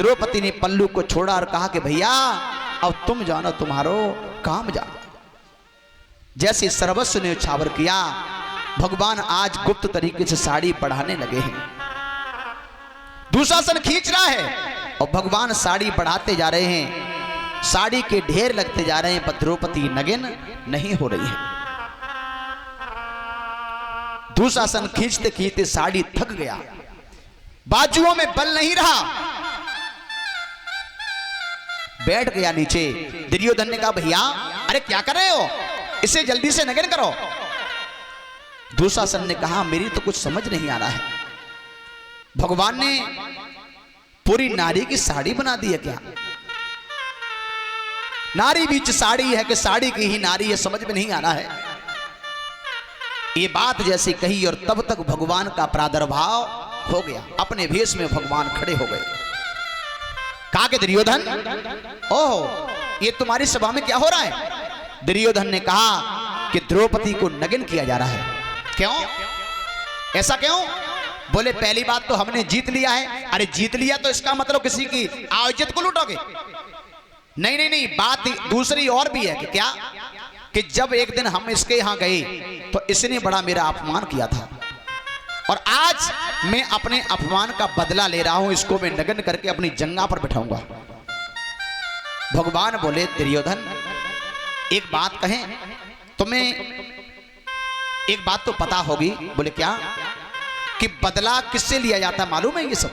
द्रौपदी ने पल्लू को छोड़ा और कहा कि भैया अब तुम जानो तुम्हारो काम जानो। जैसे सर्वस्व ने उछावर किया, भगवान आज गुप्त तरीके से साड़ी बढ़ाने लगे हैं। दुशासन खींच रहा है और भगवान साड़ी बढ़ाते जा रहे हैं, साड़ी के ढेर लगते जा रहे हैं, पर द्रौपदी नगिन नहीं हो रही है। दुशासन खींचते खींचते साड़ी थक गया, बाजुओं में बल नहीं रहा, बैठ गया नीचे। दुर्योधन ने कहा भैया अरे क्या कर रहे हो, इसे जल्दी से नगिन करो। दुशासन ने कहा मेरी तो कुछ समझ नहीं आ रहा है, भगवान ने पूरी नारी की साड़ी बना दी है क्या? नारी बीच साड़ी है कि साड़ी की ही नारी है, समझ में नहीं आ रहा है। ये बात जैसे कही और तब तक भगवान का प्रादुर्भाव हो गया, अपने भेष में भगवान खड़े हो गए। कहा कि दुर्योधन ओह ये तुम्हारी सभा में क्या हो रहा है? दुर्योधन ने कहा कि द्रौपदी को नगिन किया जा रहा है। क्यों, ऐसा क्यों? बोले पहली बात तो हमने जीत लिया है। अरे जीत लिया तो इसका मतलब किसी की इज्जत को लूटोगे? नहीं नहीं नहीं, बात दूसरी और भी है कि क्या कि जब एक दिन हम इसके यहां गए तो इसने बड़ा मेरा अपमान किया था और आज मैं अपने अपमान का बदला ले रहा हूं, इसको मैं नग्न करके अपनी जंगा पर बिठाऊंगा। भगवान बोले दुर्योधन एक बात कहें, तुम्हें एक बात तो पता होगी। बोले क्या? कि बदला किससे लिया जाता है मालूम है? ये सब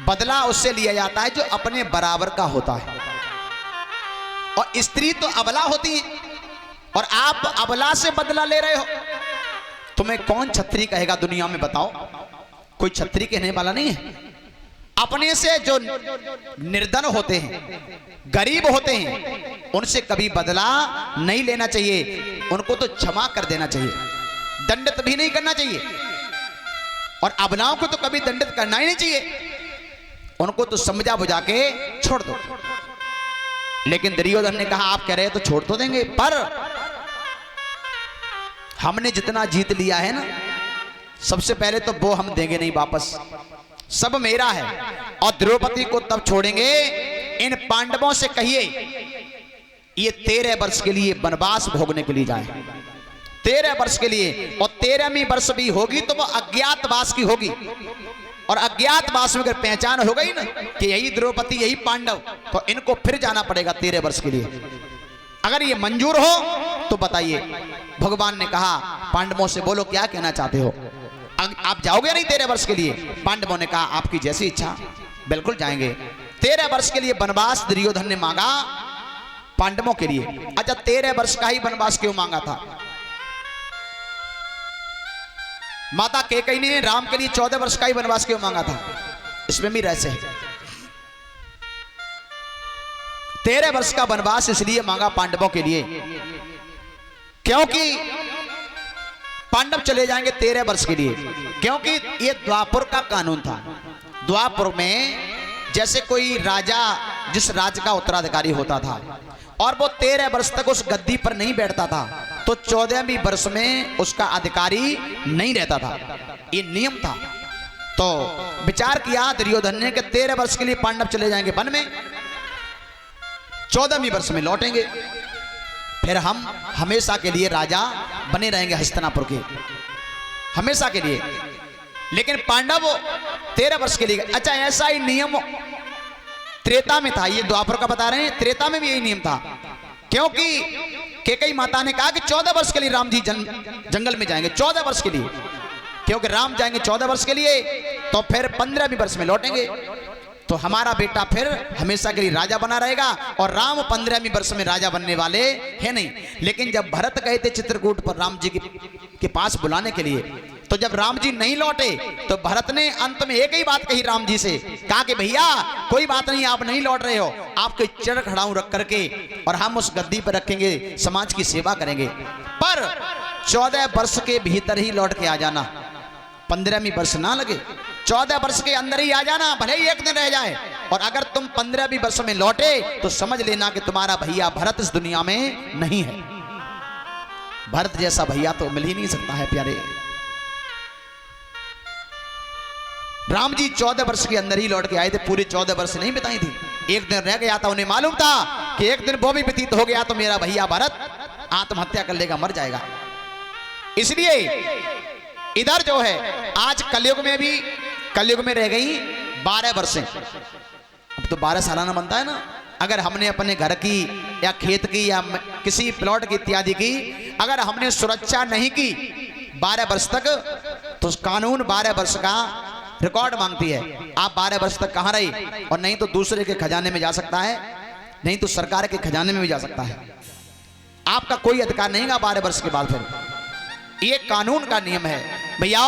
बदला उससे लिया जाता है जो अपने बराबर का होता है, और स्त्री तो अबला होती है और आप अबला से बदला ले रहे हो। तुम्हें कौन छत्री कहेगा दुनिया में, बताओ? कोई छत्री कहने वाला नहीं है। अपने से जो निर्धन होते हैं, गरीब होते हैं, उनसे कभी बदला नहीं लेना चाहिए, उनको तो क्षमा कर देना चाहिए, दंडित भी नहीं करना चाहिए। और अबलाओं को तो कभी दंडित करना ही नहीं चाहिए, उनको तो समझा बुझा के छोड़ दो। लेकिन दुर्योधन ने कहा आप कह रहे हैं तो छोड़ तो देंगे, पर हमने जितना जीत लिया है ना, सबसे पहले तो वो हम देंगे नहीं वापस, सब मेरा है। और द्रौपदी को तब छोड़ेंगे। इन पांडवों से कहिए ये 13 वर्ष के लिए वनवास भोगने के लिए जाए, 13 वर्ष के लिए, और 13वीं वर्ष भी होगी तो वो अज्ञातवास की होगी। और अज्ञातवास में अगर पहचान हो गई ना कि यही द्रौपदी यही पांडव, तो इनको फिर जाना पड़ेगा 13 वर्ष के लिए। अगर ये मंजूर हो तो बताइए। भगवान ने कहा पांडवों से बोलो क्या कहना चाहते हो, आप जाओगे नहीं 13 वर्ष के लिए? पांडवों ने कहा आपकी जैसी इच्छा, बिल्कुल जाएंगे। 13 वर्ष के लिए वनवास दुर्योधन ने मांगा पांडवों के लिए। अच्छा 13 वर्ष का ही वनवास क्यों मांगा था? माता कैकेयी ने राम के लिए 14 वर्ष का ही वनवास क्यों मांगा था? इसमें भी रहस्य है। 13 वर्ष का वनवास इसलिए मांगा पांडवों के लिए क्योंकि पांडव चले जाएंगे 13 वर्ष के लिए, क्योंकि ये द्वापर का कानून था। द्वापर में जैसे कोई राजा जिस राज्य का उत्तराधिकारी होता था और वो 13 वर्ष तक उस गद्दी पर नहीं बैठता था, तो 14वीं वर्ष में उसका अधिकारी नहीं रहता था, ये नियम था। तो विचार किया दुर्योधन ने कि 13 वर्ष के लिए पांडव चले जाएंगे वन में, 14वीं वर्ष में लौटेंगे, फिर हम हमेशा के लिए राजा बने रहेंगे हस्तिनापुर के, हमेशा के लिए। लेकिन पांडव 13 वर्ष के लिए। अच्छा ऐसा ही नियम त्रेता में था, ये द्वापर का बता रहे हैं, त्रेता में भी यही नियम था। क्योंकि कैकेयी माता ने कहा कि 14 वर्ष के लिए राम जी जंगल में जाएंगे, 14 वर्ष के लिए, क्योंकि राम जाएंगे 14 वर्ष के लिए, तो फिर 15वीं वर्ष में लौटेंगे, तो हमारा बेटा फिर हमेशा के लिए राजा बना रहेगा। और राम 15वीं वर्ष में राजा बनने वाले हैं नहीं। लेकिन जब भरत गए थे चित्रकूट पर राम जी के पास बुलाने के लिए, तो जब राम जी नहीं लौटे तो भरत ने अंत में एक ही बात कही राम जी से, कहा कि भैया कोई बात नहीं, आप नहीं लौट रहे हो, आपको चढ़ खड़ाऊं रख करके और हम उस गद्दी पर रखेंगे, समाज की सेवा करेंगे, पर 14 वर्ष के भीतर ही लौट के आ जाना, 15वीं वर्ष ना लगे, 14 वर्ष के अंदर ही आ जाना, भले ही एक दिन रह जाए। और अगर तुम 15वीं वर्ष में लौटे तो समझ लेना कि तुम्हारा भैया भरत इस दुनिया में नहीं है। भरत जैसा भैया तो मिल ही नहीं सकता है प्यारे। राम जी 14 वर्ष के अंदर ही लौट के आए थे, पूरे 14 वर्ष नहीं बिताई थी। एक दिन रह गया था, उन्हें मालूम था कि एक दिन वो भी व्यतीत हो गया तो मेरा भैया भरत आत्महत्या कर लेगा, मर जाएगा। इसलिए इधर जो है आज कलयुग में भी, कलयुग में रह गई 12 वर्षें। अब तो 12 सालाना बनता है ना। अगर हमने अपने घर की या खेत की या किसी प्लॉट की इत्यादि की अगर हमने सुरक्षा नहीं की 12 वर्ष तक, तो कानून 12 वर्ष का रिकॉर्ड मांगती है। आप 12 वर्ष तक कहाँ रही, और नहीं तो दूसरे के खजाने में जा सकता है, नहीं तो सरकार के खजाने में भी जा सकता है। आपका कोई अधिकार नहीं है 12 वर्ष के बाद। फिर ये कानून का नियम है भैया।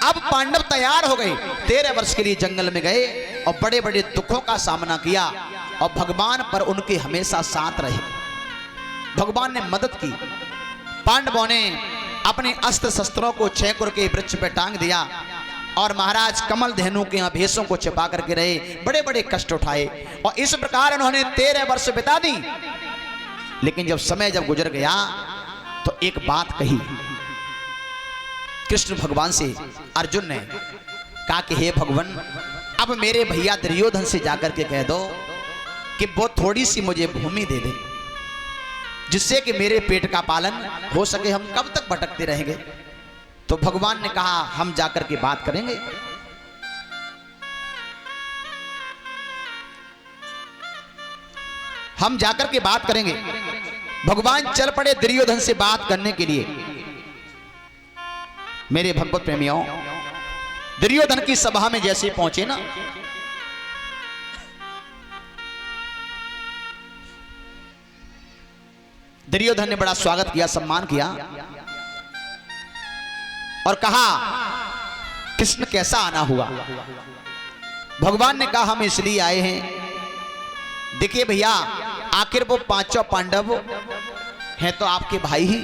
अब पांडव तैयार हो गए, 13 वर्ष के लिए जंगल में गए और बड़े बड़े दुखों का सामना किया, और भगवान पर उनके हमेशा साथ रहे। भगवान ने मदद की। पांडवों ने अपने अस्त्र शस्त्रों को 6 कुर के वृक्ष पर टांग दिया, और महाराज कमल धेनु के भेषों को छिपा करके रहे, बड़े बड़े कष्ट उठाए, और इस प्रकार उन्होंने 13 वर्ष बिता दी। लेकिन जब समय गुजर गया तो एक बात कही कृष्ण भगवान से। अर्जुन ने कहा कि हे भगवान, अब मेरे भैया दुर्योधन से जाकर के कह दो कि वो थोड़ी सी मुझे भूमि दे दे, जिससे कि मेरे पेट का पालन हो सके। हम कब तक भटकते रहेंगे। तो भगवान ने कहा हम जाकर के बात करेंगे। हम जाकर के बात करेंगे। भगवान चल पड़े दुर्योधन से बात करने के लिए। मेरे भगवत प्रेमियों, दुर्योधन की सभा में जैसे पहुंचे ना, दुर्योधन ने बड़ा स्वागत किया, सम्मान किया, और कहा कृष्ण कैसा आना हुआ। भगवान ने कहा हम इसलिए आए हैं, देखिए भैया, आखिर वो 5 पांडव हैं तो आपके भाई ही।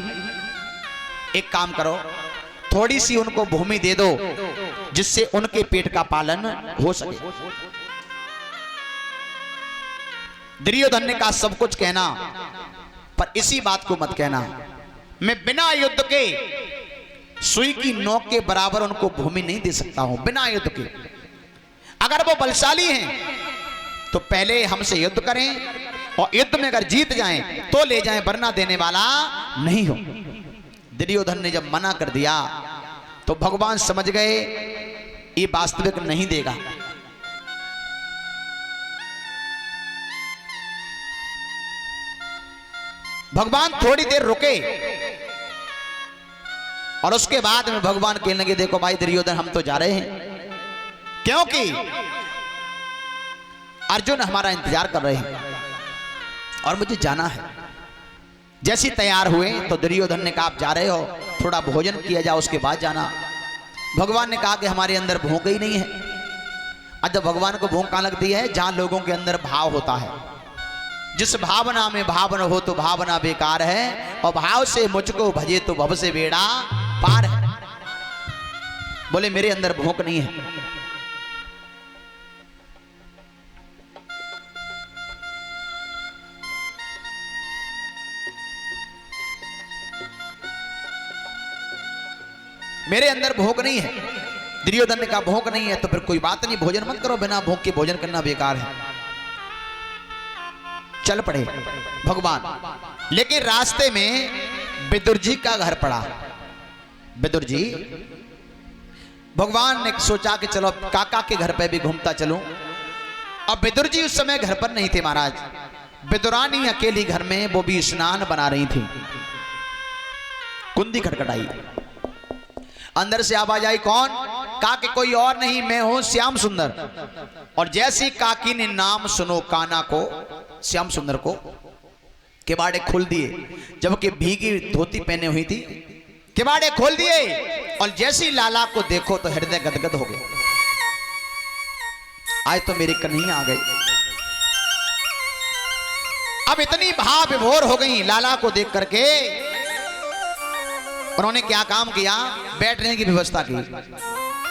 एक काम करो, थोड़ी सी उनको भूमि दे दो, जिससे उनके पेट का पालन हो सके। दुर्योधन ने कहा सब कुछ कहना, पर इसी बात को मत कहना, मैं बिना युद्ध के सुई की नोक के बराबर उनको भूमि नहीं दे सकता हूं, बिना युद्ध के। अगर वो बलशाली हैं तो पहले हमसे युद्ध करें, और युद्ध में अगर जीत जाएं तो ले जाएं, वरना देने वाला नहीं हो। दुर्योधन ने जब मना कर दिया तो भगवान समझ गए ये वास्तविक नहीं देगा। भगवान थोड़ी देर रुके, और उसके बाद में भगवान कहने लगे देखो भाई दुर्योधन, हम तो जा रहे हैं, क्योंकि अर्जुन हमारा इंतजार कर रहे हैं और मुझे जाना है। जैसे तैयार हुए तो दुर्योधन ने कहा आप जा रहे हो, थोड़ा भोजन किया जाए, उसके बाद जाना। भगवान ने कहा कि हमारे अंदर भूख ही नहीं है। अब जब भगवान को भूख कहां लगती है, जहां लोगों के अंदर भाव होता है। जिस भावना में भावना हो तो भावना बेकार है, और भाव से मुझको भजे तो भव से बेड़ा पार है। बोले मेरे अंदर भूख नहीं है। मेरे अंदर भूख नहीं है। दुर्योधन ने कहा भूख नहीं है तो फिर कोई बात नहीं, भोजन मत करो, बिना भूख के भोजन करना बेकार है। चल पड़े भगवान। लेकिन रास्ते में विदुर जी का घर पड़ा। विदुर जी, भगवान ने सोचा कि चलो काका के घर पे भी घूमता चलूं। अब विदुर जी उस समय घर पर नहीं थे महाराज। विदुरानी अकेली घर में, वो भी स्नान बना रही थी। कुंडी खटखटाई, अंदर से आवाज आई कौन? कहा कि कोई और नहीं, मैं हूं श्याम सुंदर। और जैसी काकी ने नाम सुनो काना को, श्याम सुंदर को, किवाड़े खोल दिए। जबकि भीगी धोती पहने हुई थी, किवाड़े खोल दिए, और जैसी लाला को देखो तो हृदय गदगद हो गए। आज तो मेरी कन्हैया आ गई। अब इतनी भाव विभोर हो गई लाला को देख करके, उन्होंने क्या काम किया, बैठने की व्यवस्था की।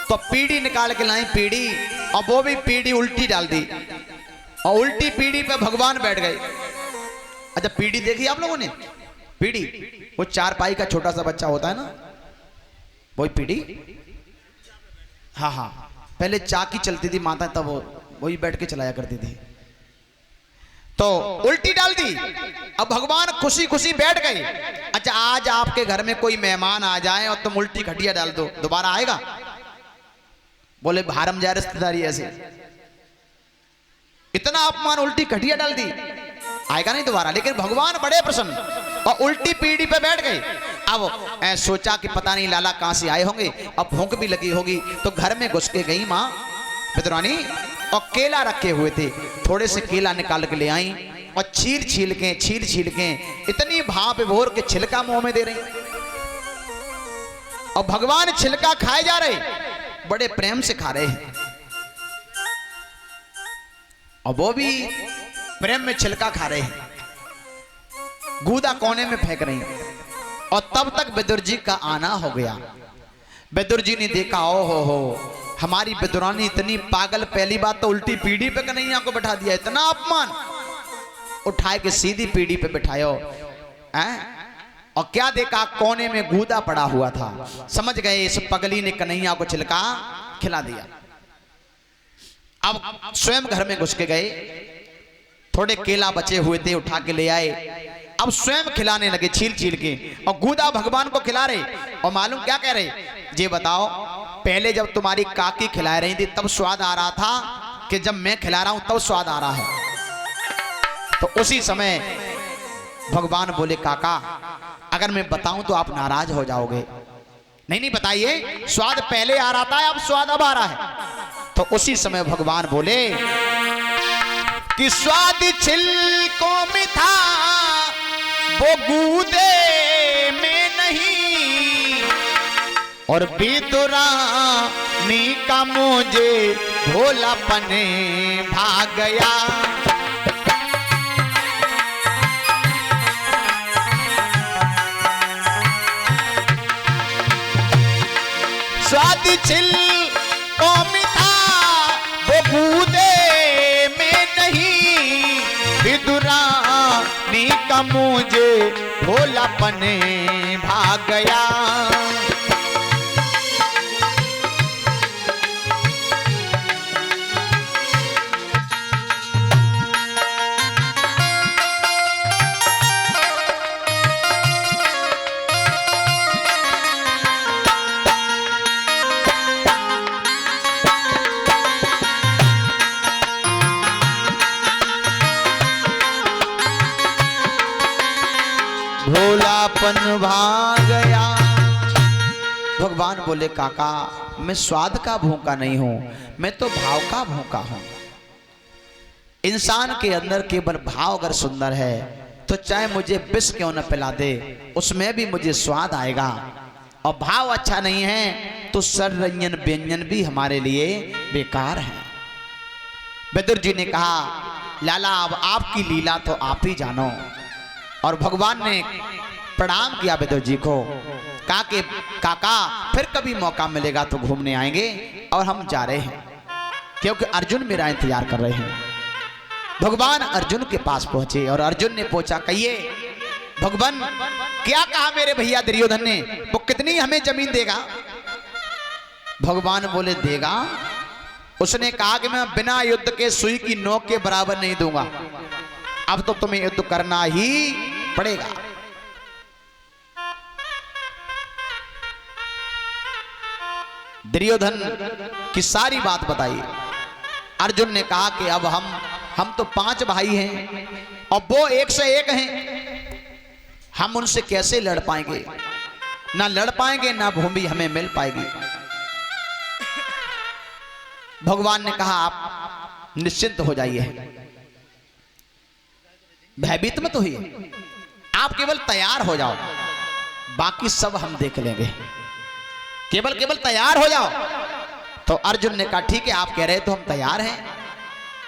तो पीढ़ी निकाल के लाई, पीढ़ी, और वो भी पीढ़ी उल्टी डाल दी, और उल्टी पीढ़ी पे भगवान बैठ गए। अच्छा, पीढ़ी देखी आप लोगों ने? पीढ़ी, वो 4 पाई का छोटा सा बच्चा होता है ना, वही पीढ़ी। हाँ हाँ, पहले चाकी चलती थी माता, तब वही बैठ के चलाया करती थी। तो उल्टी डाल दी। अब भगवान खुशी खुशी बैठ गए। अच्छा, आज आपके घर में कोई मेहमान आ जाए और तुम उल्टी खटिया डाल दो, दोबारा आएगा? बोले भारम जाए रिश्तेदारी ऐसे, इतना अपमान, उल्टी खटिया डाल दी, आएगा नहीं दोबारा। लेकिन भगवान बड़े प्रसन्न और उल्टी पीढ़ी पे बैठ गए। अब सोचा कि पता नहीं लाला कहां से आए होंगे, अब भूख भी लगी होगी, तो घर में घुस के गई माँ विद्रानी और केला रखे हुए थे, थोड़े से केला निकाल के ले आई और छील छील के इतनी भाप भोर के छिलका मुंह में दे रही। और भगवान छिलका खाए जा रहे, बड़े प्रेम से खा रहे हैं, और वो भी प्रेम में छिलका खा रहे हैं, गूदा कोने में फेंक रही। और तब तक विदुर जी का आना हो गया। विदुर जी ने देखा, ओ हो, हमारी विदुरानी इतनी पागल, पहली बात तो उल्टी पीढ़ी पे कन्हैया को बैठा दिया, इतना अपमान, उठाए के सीधी पीढ़ी पे बिठायो हैं? और क्या देखा, कोने में गूदा पड़ा हुआ था। समझ गए इस पगली ने कन्हैया को छिलका खिला दिया। अब स्वयं घर में घुस के गए, थोड़े केला बचे हुए थे उठा के ले आए, अब स्वयं खिलाने लगे छील छील के, और गूदा भगवान को खिला रहे। और मालूम क्या कह रहे, ये बताओ, पहले जब तुम्हारी काकी खिला रही थी तब स्वाद आ रहा था कि जब मैं खिला रहा हूं तब स्वाद आ रहा है? तो उसी समय भगवान बोले, काका अगर मैं बताऊं तो आप नाराज हो जाओगे। नहीं बताइए, स्वाद पहले आ रहा था, अब स्वाद अब आ रहा है। तो उसी समय भगवान बोले कि स्वाद छिलकों में था, वो गूदे में नहीं, और विदुरानी का मुझे भोलापन भाग गया। स्वाद छिलकों में था, वो गूदे में नहीं, विदुरानी का मुझे भोलापन भाग गया। भोलापन भाग गया। भगवान बोले, काका मैं स्वाद का भूखा नहीं हूं, मैं तो भाव का भूखा हूं। इंसान के अंदर केवल भाव अगर सुंदर है तो चाहे मुझे विष क्यों न पिला दे, उसमें भी मुझे स्वाद आएगा। और भाव अच्छा नहीं है तो सररंजन व्यंजन भी हमारे लिए बेकार है। विदुर जी ने कहा, लाला अब आपकी लीला तो आप ही जानो। और भगवान ने प्रणाम किया विदुर जी को, कहा कि काका फिर कभी मौका मिलेगा तो घूमने आएंगे, और हम जा रहे हैं क्योंकि अर्जुन मेरा इंतजार कर रहे हैं। भगवान अर्जुन के पास पहुंचे और अर्जुन ने पूछा, कहिए भगवान क्या कहा मेरे भैया दुर्योधन ने, वो कितनी हमें जमीन देगा? भगवान बोले, देगा? उसने कहा कि मैं बिना युद्ध के सुई की नोक के बराबर नहीं दूंगा, अब तो तुम्हें युद्ध करना ही पड़ेगा। दुर्योधन की सारी बात बताई। अर्जुन ने कहा कि अब हम तो 5 भाई हैं और वो 1 से 1 हैं, हम उनसे कैसे लड़ पाएंगे? ना लड़ पाएंगे ना भूमि हमें मिल पाएगी। भगवान ने कहा, आप निश्चिंत हो जाइए, भयभीत मत होइए, आप केवल तैयार हो जाओ, बाकी सब हम देख लेंगे, केवल तैयार हो जाओ। तो अर्जुन ने कहा, ठीक है आप कह रहे तो हम तैयार हैं।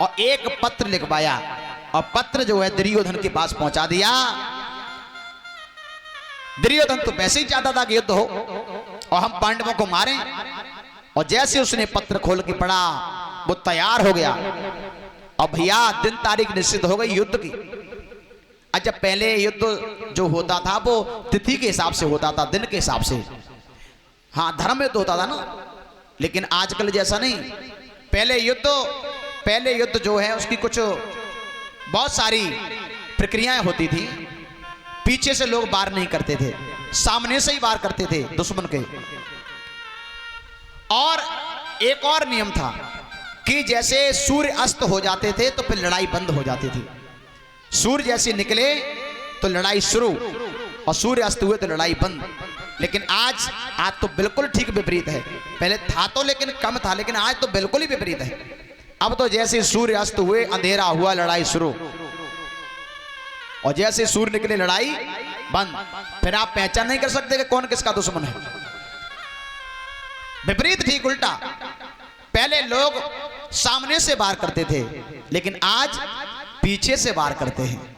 और एक पत्र लिखवाया और पत्र जो है दुर्योधन के पास पहुंचा दिया। दुर्योधन तो वैसे ही चाहता था कि युद्ध हो और हम पांडवों को मारें, और जैसे उसने पत्र खोल के पढ़ा वो तैयार हो गया। और भैया दिन तारीख निश्चित हो गई युद्ध की। अच्छा, पहले युद्ध जो होता था वो तिथि के हिसाब से होता था, दिन के हिसाब से, हाँ धर्म युद्ध होता था ना, लेकिन आजकल जैसा नहीं। पहले युद्ध जो है उसकी कुछ बहुत सारी प्रक्रियाएं होती थी। पीछे से लोग वार नहीं करते थे, सामने से ही वार करते थे दुश्मन के। और एक और नियम था कि जैसे सूर्य अस्त हो जाते थे तो फिर लड़ाई बंद हो जाती थी। सूर्य जैसे निकले तो लड़ाई शुरू, और सूर्य अस्त हुए तो लड़ाई बंद। लेकिन आज तो बिल्कुल ठीक विपरीत है। पहले था तो लेकिन कम था, लेकिन आज तो बिल्कुल ही विपरीत है। अब तो जैसे सूर्य अस्त हुए, अंधेरा हुआ, लड़ाई शुरू, और जैसे सूर्य निकले लड़ाई बंद। फिर आप पहचान नहीं कर सकते कि कौन किसका दुश्मन है। विपरीत, ठीक उल्टा। पहले लोग सामने से वार करते थे, लेकिन आज पीछे से वार करते हैं।